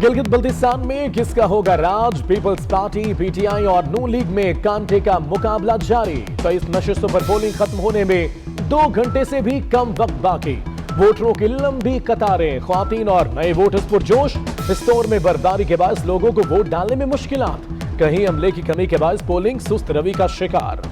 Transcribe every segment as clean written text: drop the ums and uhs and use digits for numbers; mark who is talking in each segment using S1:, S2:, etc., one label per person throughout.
S1: गिलगित बल्तिस्तान में किसका होगा राज? पीपल्स पार्टी, पीटीआई और नून लीग में कांटे का मुकाबला जारी। 23 नशिस्तों पर पोलिंग खत्म होने में 2 घंटे से भी कम वक्त बाकी। वोटरों की लंबी कतारें, ख्वातीन और नए वोटर्स पुरजोश। इस दौर में बर्फबारी के बायस लोगों को वोट डालने में मुश्किलात। कहीं अमले की कमी के बायस पोलिंग सुस्त रवि का शिकार।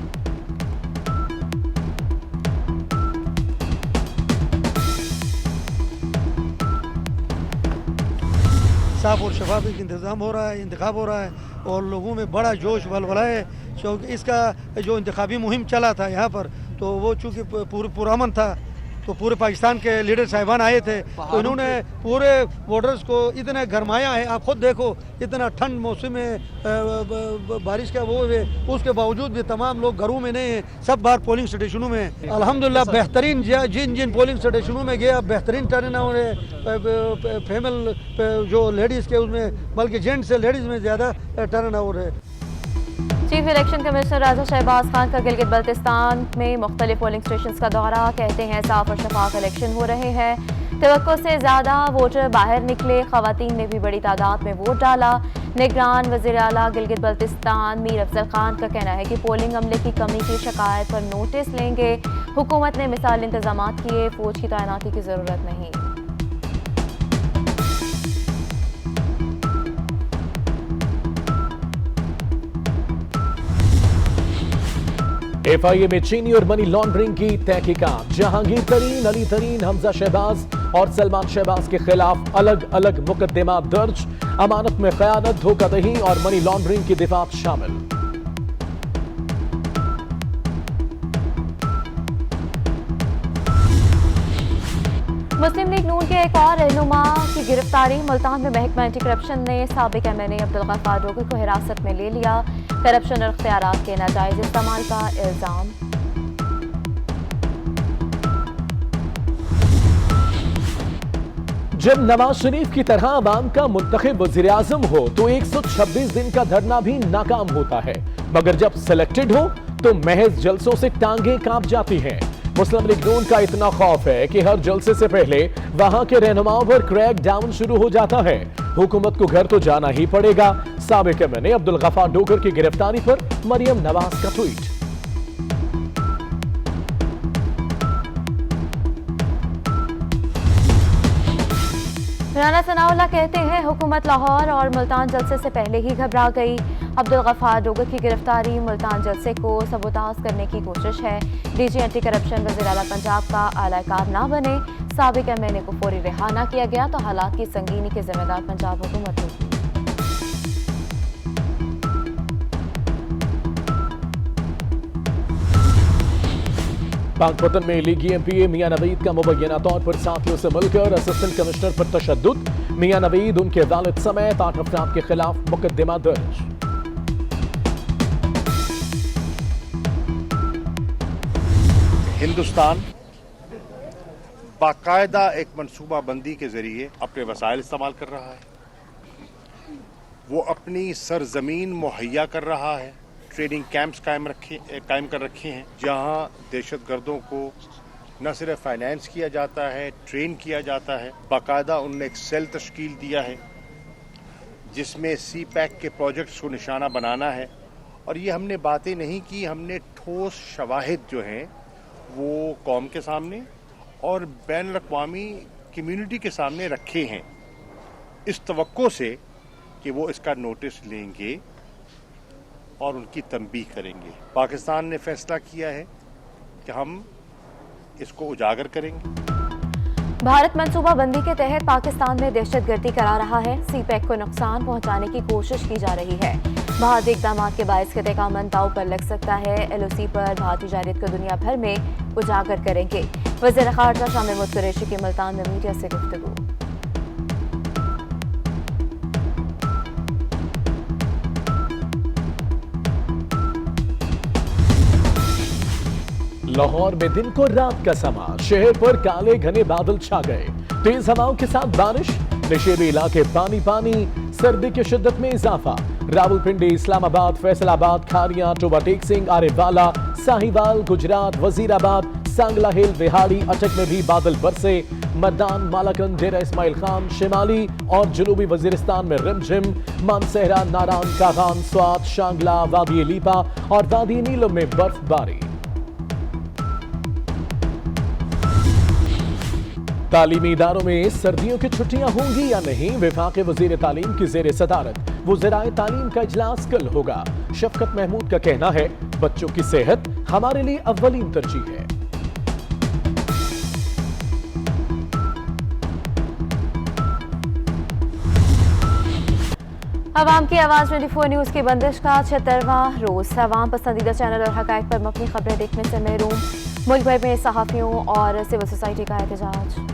S2: साफ और शफाफ इंतज़ाम हो रहा है, इंतखाब हो रहा है और लोगों में बड़ा जोश वलवला है। क्योंकि इसका जो इंतखाबी मुहिम चला था यहाँ पर, तो वो चूँकि पुरअमन था, तो पूरे पाकिस्तान के लीडर साहिबान आए थे, तो इन्होंने पूरे वोटर्स को इतना गरमाया है। आप खुद देखो, इतना ठंड मौसम में बारिश का वो है, उसके बावजूद भी तमाम लोग घरों में नहीं हैं, सब बाहर पोलिंग स्टेशनों में। अल्हम्दुलिल्लाह बेहतरीन जिन जिन पोलिंग स्टेशनों में गया बेहतरीन टर्न है। फीमेल जो लेडीज़ के उसमें, बल्कि जेंट्स से लेडीज़ में ज़्यादा टर्न ओवर है।
S3: चीफ इलेक्शन कमिश्नर राजा शहबाज खान का गिलगित बल्तिस्तान में मुख्तलिफ पोलिंग स्टेशन का दौरा। कहते हैं साफ और शफाफ इलेक्शन हो रहे हैं, तवक्को से ज़्यादा वोटर बाहर निकले। खवातीन ने भी बड़ी तादाद में वोट डाला। निगरान वज़ीर आला गिलगित बल्तिस्तान मीर अफजल खान का कहना है कि पोलिंग अमले की कमी की शिकायत पर नोटिस लेंगे। हुकूमत ने मिसाल इंतजाम किए, फौज की तैनाती की ज़रूरत नहीं।
S1: एफआईए में चीनी और मनी लॉन्ड्रिंग की तहकीकात। जहांगीर तरीन, अली तरीन, हमजा शहबाज और सलमान शहबाज के खिलाफ अलग अलग मुकदमा दर्ज। अमानत में खयानत, धोखाधड़ी और मनी लॉन्ड्रिंग की दिफात शामिल।
S3: मुस्लिम लीग नून के एक और रहनुमा की गिरफ्तारी। मुल्तान में महकमा एंटी करप्शन ने साबिक एमएनए अब्दुल गफ्फार डोगर को हिरासत में ले लिया। करप्शन और इख्तियारात के नाजायज इस्तेमाल का इल्जाम।
S1: जब नवाज शरीफ की तरह अवाम का मुंतखब वज़ीर आज़म हो तो 126 दिन का धरना भी नाकाम होता है, मगर जब सिलेक्टेड हो तो महज जलसों से टांगें कांप जाती हैं। मुस्लिम लीग नून का इतना खौफ है कि हर जलसे से पहले वहां के रहनुमाओं पर क्रैक डाउन शुरू हो जाता है। हुकूमत को घर तो जाना ही पड़ेगा। साबिक एमएनए अब्दुल गफ्फार डोगर की गिरफ्तारी पर मरियम नवाज का ट्वीट।
S3: राना सनाउल्लाह कहते हैं हुकूमत लाहौर और मुल्तान जलसे से पहले ही घबरा गई। अब्दुल गफ्फार डोगर की गिरफ्तारी मुल्तान जलसे को सबूताज करने की कोशिश है। डीजी एंटी करप्शन वज़ीर आला पंजाब का आलाकार ना बने। साबिक एमएनए को फौरी रिहा ना किया गया तो हालात की संगीनी के जिम्मेदार पंजाब हुकूमत होगी।
S1: पाकपतन में लीगी एमपीए मियां नवीद का मुबैना तौर पर साथियों से मिलकर असिस्टेंट कमिश्नर पर तशद्दुद। मियां नवीद, उनके वालिद समेत 8 अफराद के खिलाफ मुकदमा दर्ज।
S4: हिंदुस्तान बाकायदा एक मनसूबाबंदी के जरिए अपने वसाइल इस्तेमाल कर रहा है। वो अपनी सरजमीन मुहैया कर रहा है। ट्रेनिंग कैंप्स कायम कर रखे हैं, जहां दहशतगर्दों को न सिर्फ फाइनेंस किया जाता है, ट्रेन किया जाता है। बाकायदा उन्होंने एक सेल तश्कील दिया है जिसमें CPAC के प्रोजेक्ट्स को निशाना बनाना है। और ये हमने बातें नहीं की, हमने ठोस शवाहिद जो हैं वो कौम के सामने और बैन अक़वामी कम्युनिटी के सामने रखे हैं, इस तवक्को से कि वो इसका नोटिस लेंगे और उनकी तंबीह करेंगे। पाकिस्तान ने फैसला किया है कि हम इसको उजागर करेंगे।
S3: भारत मनसूबाबंदी के तहत पाकिस्तान में दहशतगर्दी करा रहा है। CPAC को नुकसान पहुंचाने की कोशिश की जा रही है। भारतीय इक़दाम के बायस खतरे दांव पर लग सकता है। LOC पर भारतीय जारियत को दुनिया भर में उजागर करेंगे। वज़ीर ख़ारजा शाह महमूद कुरैशी की मुल्तान में मीडिया से गुफ्तगू।
S1: लाहौर में दिन को रात का समा, शहर पर काले घने बादल छा गए। तेज हवाओं के साथ बारिश, नशेबी इलाके पानी पानी, सर्दी की शिद्दत में इजाफा। रावलपिंडी, इस्लामाबाद, फैसलाबाद, खारियां, टोबा टेक सिंह, आरेवाला, साहिवाल, गुजरात, वजीराबाद, सांगला हिल, रिहाड़ी, अटक में भी बादल बरसे। मर्दान, मालाकंद, डेरा इस्माइल खान, शिमाली और जनूबी वजीरिस्तान में रिमझिम। मानसहरा, नारान, कागान, स्वात, शांगला, वादी लीपा और वादी नीलम में बर्फबारी। तालीमी इदारों में सर्दियों की छुट्टियां होंगी या नहीं, विफाक़ी वज़ीर तालीम की ज़ेर सदारत वज़राए तालीम का इजलास कल होगा। शफकत महमूद का कहना है, बच्चों की सेहत हमारे लिए अव्वलीन तरजीह है।
S3: अवाम की आवाज़ 24 न्यूज़ की बंदिश का 76वां रोज़। अवाम पसंदीदा चैनल और हक़ाइक़ पर मबनी खबरें देखने से महरूम। मुल्क भर में सहाफ़ियों और सिविल सोसाइटी का एहतजाज।